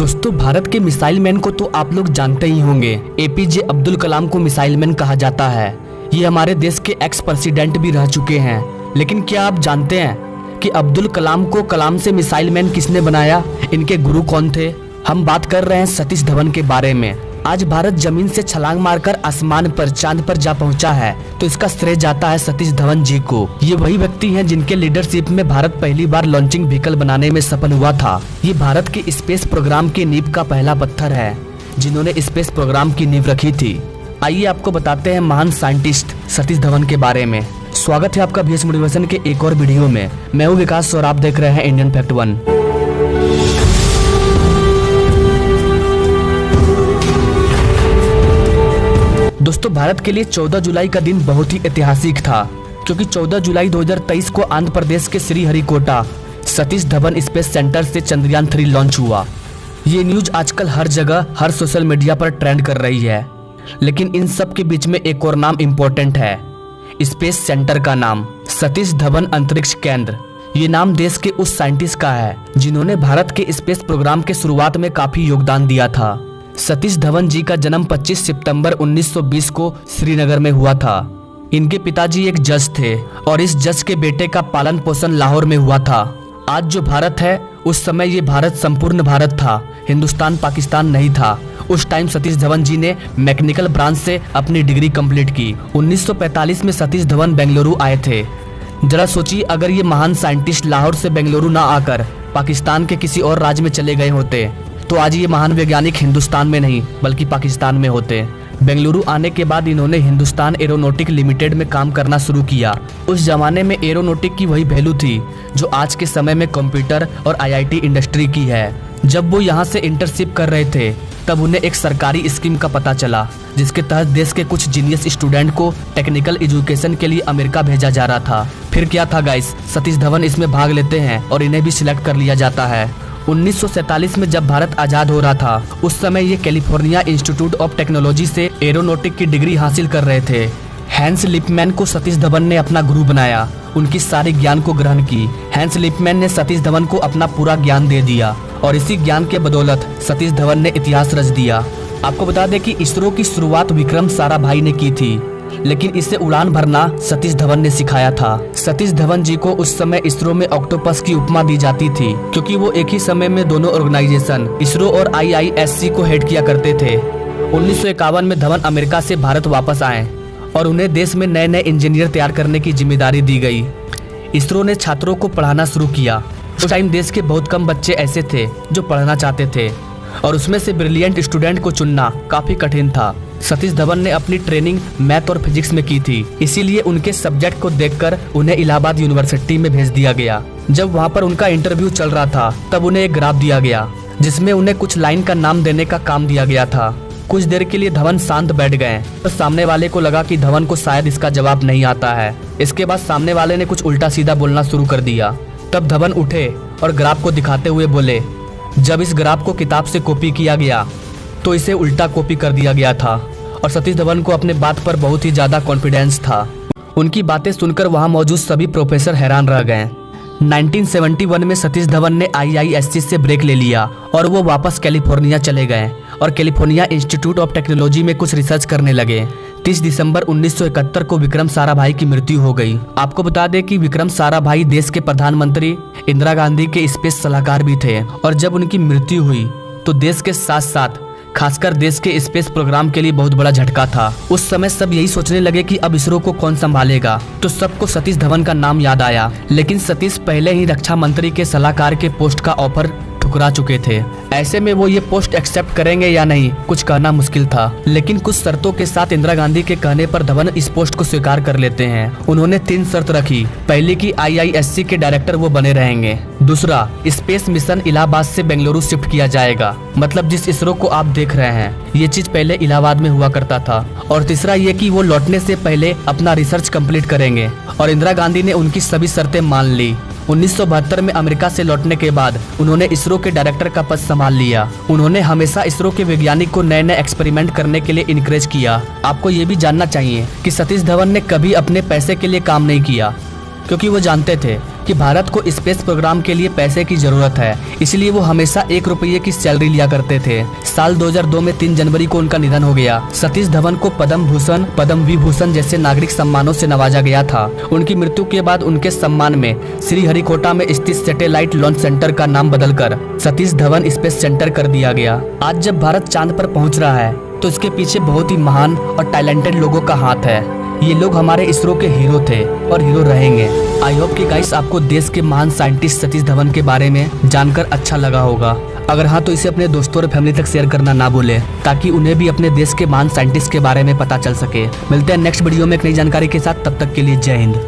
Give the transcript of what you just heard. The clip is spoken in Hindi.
दोस्तों, भारत के मिसाइल मैन को तो आप लोग जानते ही होंगे। एपीजे अब्दुल कलाम को मिसाइल मैन कहा जाता है। ये हमारे देश के एक्स प्रेसिडेंट भी रह चुके हैं। लेकिन क्या आप जानते हैं कि अब्दुल कलाम को कलाम से मिसाइल मैन किसने बनाया? इनके गुरु कौन थे? हम बात कर रहे हैं सतीश धवन के बारे में। आज भारत जमीन से छलांग मारकर आसमान पर, चांद पर जा पहुंचा है, तो इसका श्रेय जाता है सतीश धवन जी को। ये वही व्यक्ति हैं जिनके लीडरशिप में भारत पहली बार लॉन्चिंग व्हीकल बनाने में सफल हुआ था। ये भारत के स्पेस प्रोग्राम की नींव का पहला पत्थर है, जिन्होंने स्पेस प्रोग्राम की नींव रखी थी। आइए आपको बताते हैं महान साइंटिस्ट सतीश धवन के बारे में। स्वागत है आपका VS मोटिवेशन के एक और वीडियो में। मैं हूँ विकास और आप देख रहे हैं इंडियन फैक्ट 1। दोस्तों, भारत के लिए 14 जुलाई का दिन बहुत ही ऐतिहासिक था, क्योंकि 14 जुलाई 2023 को आंध्र प्रदेश के श्रीहरिकोटा सतीश धवन स्पेस सेंटर से चंद्रयान 3 लॉन्च हुआ। ये न्यूज आजकल हर जगह, हर सोशल मीडिया पर ट्रेंड कर रही है। लेकिन इन सब के बीच में एक और नाम इम्पोर्टेंट है, स्पेस सेंटर का नाम सतीश धवन अंतरिक्ष केंद्र। ये नाम देश के उस साइंटिस्ट का है जिन्होंने भारत के स्पेस प्रोग्राम के शुरुआत में काफी योगदान दिया था। सतीश धवन जी का जन्म 25 सितंबर 1920 को श्रीनगर में हुआ था। इनके पिताजी एक जज थे और इस जज के बेटे का पालन पोषण लाहौर में हुआ था। आज जो भारत है, उस समय ये भारत संपूर्ण भारत था, हिंदुस्तान पाकिस्तान नहीं था। उस टाइम सतीश धवन जी ने मैकेनिकल ब्रांच से अपनी डिग्री कंप्लीट की। 1945 में सतीश धवन बेंगलुरु आए थे। जरा सोचिए, अगर ये महान साइंटिस्ट लाहौर से बेंगलुरु ना आकर पाकिस्तान के किसी और राज्य में चले गए होते, तो आज ये महान वैज्ञानिक हिंदुस्तान में नहीं बल्कि पाकिस्तान में होते। बेंगलुरु आने के बाद इन्होंने हिंदुस्तान एरोनॉटिक लिमिटेड में काम करना शुरू किया। उस जमाने में एरोनॉटिक की वही वैल्यू थी जो आज के समय में कंप्यूटर और IIT इंडस्ट्री की है। जब वो यहाँ से इंटर्नशिप कर रहे थे, तब उन्हें एक सरकारी स्कीम का पता चला, जिसके तहत देश के कुछ जीनियस स्टूडेंट को टेक्निकल एजुकेशन के लिए अमेरिका भेजा जा रहा था। फिर क्या था गाइस, सतीश धवन इसमें भाग लेते हैं और इन्हें भी सिलेक्ट कर लिया जाता है। 1947 में जब भारत आजाद हो रहा था, उस समय ये कैलिफोर्निया इंस्टीट्यूट ऑफ टेक्नोलॉजी से एरोनॉटिक की डिग्री हासिल कर रहे थे। हैंस लिपमैन को सतीश धवन ने अपना गुरु बनाया, उनकी सारे ज्ञान को ग्रहण की। हैंस लिपमैन ने सतीश धवन को अपना पूरा ज्ञान दे दिया और इसी ज्ञान के बदौलत सतीश धवन ने इतिहास रच दिया। आपको बता दें कि इसरो की शुरुआत विक्रम साराभाई ने की थी, लेकिन इसे उड़ान भरना सतीश धवन ने सिखाया था। सतीश धवन जी को उस समय इसरो में ऑक्टोपस की उपमा दी जाती थी, क्योंकि वो एक ही समय में दोनों ऑर्गेनाइजेशन इसरो और IISc को हेड किया करते थे। 1951 में धवन अमेरिका से भारत वापस आए और उन्हें देश में नए नए इंजीनियर तैयार करने की जिम्मेदारी दी गई। इसरो ने छात्रों को पढ़ाना शुरू किया। उस टाइम देश के बहुत कम बच्चे ऐसे थे जो पढ़ना चाहते थे, और उसमें से ब्रिलियंट स्टूडेंट को चुनना काफी कठिन था। सतीश धवन ने अपनी ट्रेनिंग मैथ और फिजिक्स में की थी, इसीलिए उनके सब्जेक्ट को देखकर उन्हें इलाहाबाद यूनिवर्सिटी में भेज दिया गया। जब वहां पर उनका इंटरव्यू चल रहा था, तब उन्हें एक ग्राफ दिया गया, जिसमें उन्हें कुछ लाइन का नाम देने का काम दिया गया था। कुछ देर के लिए धवन शांत बैठ गए, तो सामने वाले को लगा कि धवन को शायद इसका जवाब नहीं आता है। इसके बाद सामने वाले ने कुछ उल्टा सीधा बोलना शुरू कर दिया। तब धवन उठे और ग्राफ को दिखाते हुए बोले, जब इस ग्राफ को किताब से कॉपी किया गया तो इसे उल्टा कॉपी कर दिया गया था। और सतीश धवन को अपने बात पर बहुत ही ज्यादा कॉन्फिडेंस था। उनकी बातें सुनकर वहां मौजूद सभी प्रोफेसर हैरान रह गए। 1971 में सतीश धवन ने IISc से ब्रेक ले लिया और वो वापस कैलिफोर्निया चले गए और कैलिफोर्निया इंस्टीट्यूट ऑफ टेक्नोलॉजी में कुछ रिसर्च करने लगे। 30 दिसंबर 1971 को विक्रम साराभाई की मृत्यु हो गई। आपको बता दें कि विक्रम साराभाई देश के प्रधानमंत्री इंदिरा गांधी के स्पेस सलाहकार भी थे, और जब उनकी मृत्यु हुई तो देश के साथ साथ खासकर देश के स्पेस प्रोग्राम के लिए बहुत बड़ा झटका था। उस समय सब यही सोचने लगे कि अब इसरो को कौन संभालेगा, तो सबको सतीश धवन का नाम याद आया। लेकिन सतीश पहले ही रक्षा मंत्री के सलाहकार के पोस्ट का ऑफर ठुकरा चुके थे। ऐसे में वो ये पोस्ट एक्सेप्ट करेंगे या नहीं, कुछ कहना मुश्किल था। लेकिन कुछ शर्तों के साथ इंदिरा गांधी के कहने पर धवन इस पोस्ट को स्वीकार कर लेते हैं। उन्होंने 3 शर्त रखी। पहली कि IISc के डायरेक्टर वो बने रहेंगे। दूसरा, स्पेस मिशन इलाहाबाद से बेंगलुरु शिफ्ट किया जाएगा, मतलब जिस इसरो को आप देख रहे हैं, ये चीज पहले इलाहाबाद में हुआ करता था। और तीसरा ये कि वो लौटने से पहले अपना रिसर्च कंप्लीट करेंगे, और इंदिरा गांधी ने उनकी सभी शर्तें मान ली। 1972 में अमेरिका से लौटने के बाद उन्होंने इसरो के डायरेक्टर का पद संभाल लिया। उन्होंने हमेशा इसरो के वैज्ञानिक को नए नए एक्सपेरिमेंट करने के लिए इनकरेज किया। आपको ये भी जानना चाहिए कि सतीश धवन ने कभी अपने पैसे के लिए काम नहीं किया। क्योंकि वो जानते थे कि भारत को स्पेस प्रोग्राम के लिए पैसे की जरूरत है, इसलिए वो हमेशा 1 रुपये की सैलरी लिया करते थे। साल 2002 में 3 जनवरी को उनका निधन हो गया। सतीश धवन को पद्म भूषण, पद्म विभूषण जैसे नागरिक सम्मानों से नवाजा गया था। उनकी मृत्यु के बाद उनके सम्मान में श्रीहरिकोटा में स्थित सैटेलाइट लॉन्च सेंटर का नाम बदलकर सतीश धवन स्पेस सेंटर कर दिया गया। आज जब भारत चांद पर पहुंच रहा है तो इसके पीछे बहुत ही महान और टैलेंटेड लोगों का हाथ है। ये लोग हमारे इसरो के हीरो थे और हीरो रहेंगे। आई होप कि गाइस आपको देश के महान साइंटिस्ट सतीश धवन के बारे में जानकर अच्छा लगा होगा। अगर हाँ तो इसे अपने दोस्तों और फैमिली तक शेयर करना ना भूले, ताकि उन्हें भी अपने देश के महान साइंटिस्ट के बारे में पता चल सके। मिलते हैं नेक्स्ट वीडियो में एक नई जानकारी के साथ, तब तक के लिए जय हिंद।